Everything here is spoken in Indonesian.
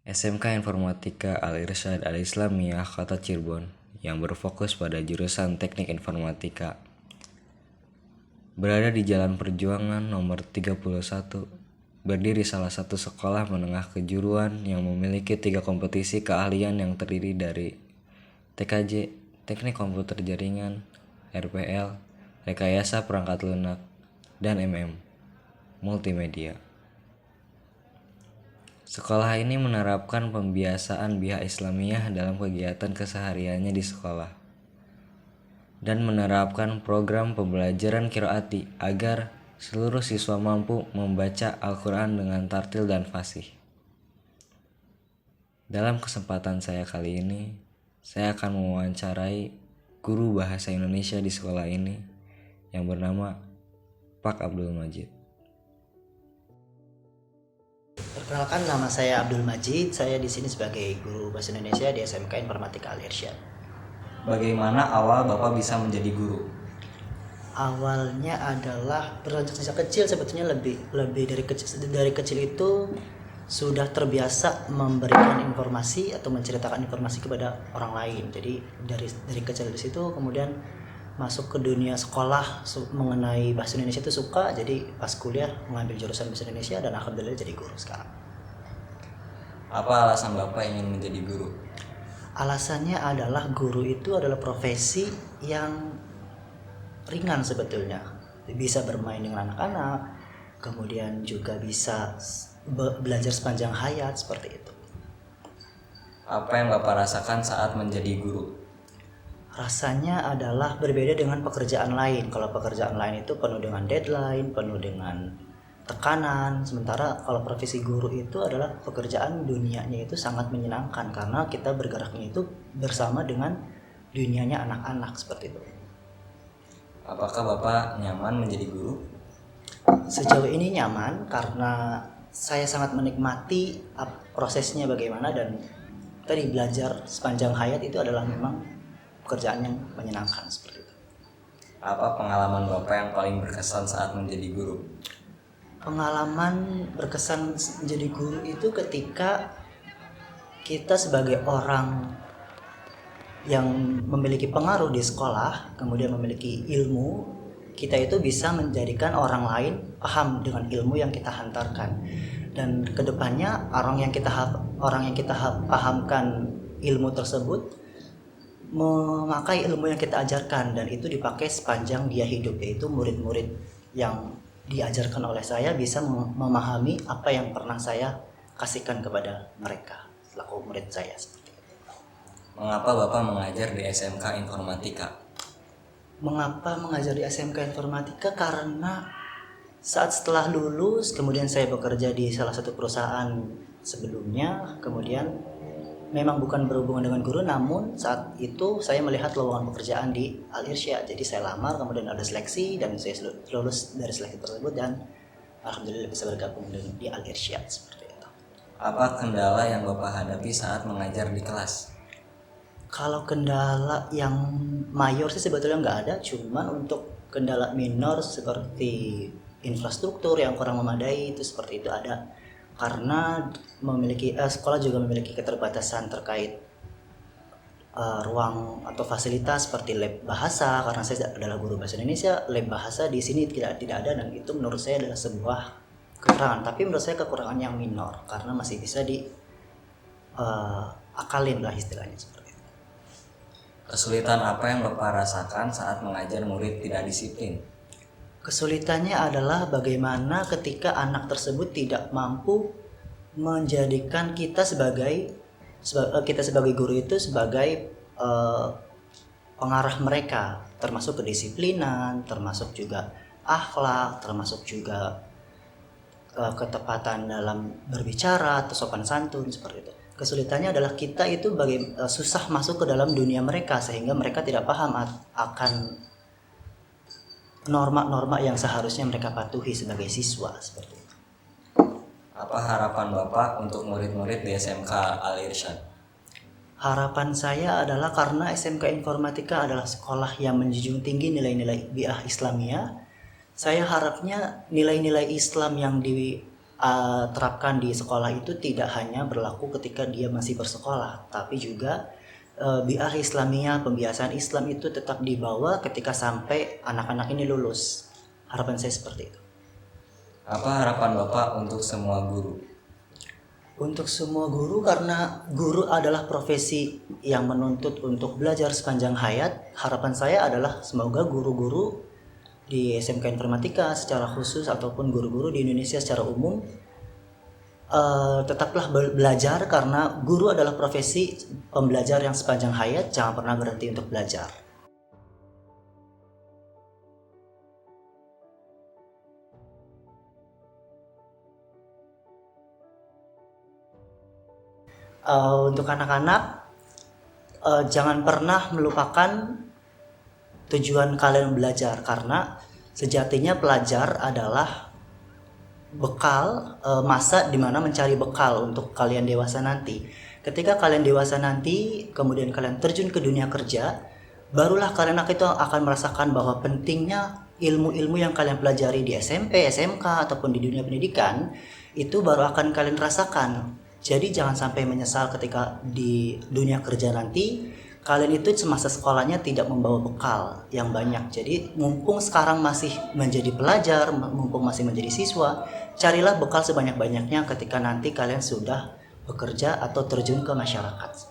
SMK Informatika Al-Irsyad Al-Islamiyah Kota Cirebon yang berfokus pada jurusan Teknik Informatika. Berada di Jalan Perjuangan nomor 31, berdiri salah satu sekolah menengah kejuruan yang memiliki 3 kompetisi keahlian yang terdiri dari TKJ, Teknik Komputer Jaringan, RPL, Rekayasa Perangkat Lunak, dan Multimedia. Sekolah ini menerapkan pembiasaan biah Islamiyah dalam kegiatan kesehariannya di sekolah dan menerapkan program pembelajaran qiraati agar seluruh siswa mampu membaca Al-Quran dengan tartil dan fasih. Dalam kesempatan saya kali ini, saya akan mewawancarai guru bahasa Indonesia di sekolah ini yang bernama Pak Abdul Majid. Perkenalkan, nama saya Abdul Majid. Saya di sini sebagai guru bahasa Indonesia di SMK Informatika Al-Irsyad. Bagaimana awal Bapak bisa menjadi guru? Awalnya adalah beranjak sejak kecil, sebetulnya lebih dari kecil itu sudah terbiasa memberikan informasi atau menceritakan informasi kepada orang lain. Jadi dari kecil di situ kemudian masuk ke dunia sekolah mengenai bahasa Indonesia itu suka. Jadi pas kuliah mengambil jurusan bahasa Indonesia dan alhamdulillah jadi guru sekarang. Apa alasan Bapak ingin menjadi guru? Alasannya adalah guru itu adalah profesi yang ringan sebetulnya. Bisa bermain dengan anak-anak, kemudian juga bisa belajar sepanjang hayat seperti itu. Apa yang Bapak rasakan saat menjadi guru? Rasanya adalah berbeda dengan pekerjaan lain. Kalau pekerjaan lain itu penuh dengan deadline, penuh dengan tekanan. Sementara kalau profesi guru itu adalah pekerjaan dunianya itu sangat menyenangkan karena kita bergeraknya itu bersama dengan dunianya anak-anak seperti itu. Apakah Bapak nyaman menjadi guru? Sejauh ini nyaman karena saya sangat menikmati prosesnya bagaimana, dan tadi belajar sepanjang hayat itu adalah memang pekerjaan yang menyenangkan seperti itu. Apa pengalaman Bapak yang paling berkesan saat menjadi guru? Pengalaman berkesan menjadi guru itu ketika kita sebagai orang yang memiliki pengaruh di sekolah, kemudian memiliki ilmu, kita itu bisa menjadikan orang lain paham dengan ilmu yang kita hantarkan. Dan kedepannya orang yang kita pahamkan ilmu tersebut memakai ilmu yang kita ajarkan, dan itu dipakai sepanjang dia hidup, yaitu murid-murid yang diajarkan oleh saya bisa memahami apa yang pernah saya kasihkan kepada mereka selaku murid saya seperti itu. Mengapa Bapak mengajar di SMK Informatika? Mengapa mengajar di SMK Informatika? Karena setelah lulus kemudian saya bekerja di salah satu perusahaan sebelumnya, kemudian memang bukan berhubungan dengan guru, namun saat itu saya melihat lowongan pekerjaan di Al-Irsyad. Jadi saya lamar, kemudian ada seleksi dan saya lulus dari seleksi tersebut dan alhamdulillah bisa bergabung di Al-Irsyad seperti itu. Apa kendala yang Bapak hadapi saat mengajar di kelas? Kalau kendala yang mayor sih sebetulnya nggak ada, cuman untuk kendala minor seperti infrastruktur yang kurang memadai itu seperti itu ada. Karena sekolah juga memiliki keterbatasan terkait ruang atau fasilitas seperti lab bahasa, karena saya adalah guru bahasa Indonesia. Lab bahasa di sini tidak ada, dan itu menurut saya adalah sebuah kekurangan, tapi menurut saya kekurangan yang minor karena masih bisa akalin lah istilahnya seperti itu. Kesulitan apa yang Bapak rasakan saat mengajar murid tidak disiplin? Kesulitannya adalah bagaimana ketika anak tersebut tidak mampu menjadikan kita sebagai guru itu sebagai pengarah mereka, termasuk kedisiplinan, termasuk juga akhlak, termasuk juga ketepatan dalam berbicara atau sopan santun seperti itu. Kesulitannya adalah kita itu susah masuk ke dalam dunia mereka sehingga mereka tidak paham akan norma-norma yang seharusnya mereka patuhi sebagai siswa seperti itu. Apa harapan Bapak untuk murid-murid di SMK Al-Irsyad? Harapan saya adalah karena SMK Informatika adalah sekolah yang menjunjung tinggi nilai-nilai biah Islamiyah. Saya harapnya nilai-nilai Islam yang terapkan di sekolah itu tidak hanya berlaku ketika dia masih bersekolah, tapi juga bi'ah Islamiyah, pembiasaan Islam itu tetap dibawa ketika sampai anak-anak ini lulus. Harapan saya seperti itu. Apa harapan Bapak untuk semua guru? Untuk semua guru, karena guru adalah profesi yang menuntut untuk belajar sepanjang hayat, harapan saya adalah semoga guru-guru di SMK Informatika secara khusus ataupun guru-guru di Indonesia secara umum tetaplah belajar, karena guru adalah profesi pembelajar yang sepanjang hayat, jangan pernah berhenti untuk belajar. Untuk anak-anak, jangan pernah melupakan tujuan kalian belajar, karena sejatinya pelajar adalah bekal, masa dimana mencari bekal untuk kalian dewasa nanti. Ketika kalian dewasa nanti, kemudian kalian terjun ke dunia kerja, barulah kalian akan merasakan bahwa pentingnya ilmu-ilmu yang kalian pelajari di SMP, SMK, ataupun di dunia pendidikan, itu baru akan kalian rasakan. Jadi jangan sampai menyesal ketika di dunia kerja nanti kalian itu semasa sekolahnya tidak membawa bekal yang banyak. Jadi mumpung sekarang masih menjadi pelajar, mumpung masih menjadi siswa, carilah bekal sebanyak-banyaknya ketika nanti kalian sudah bekerja atau terjun ke masyarakat.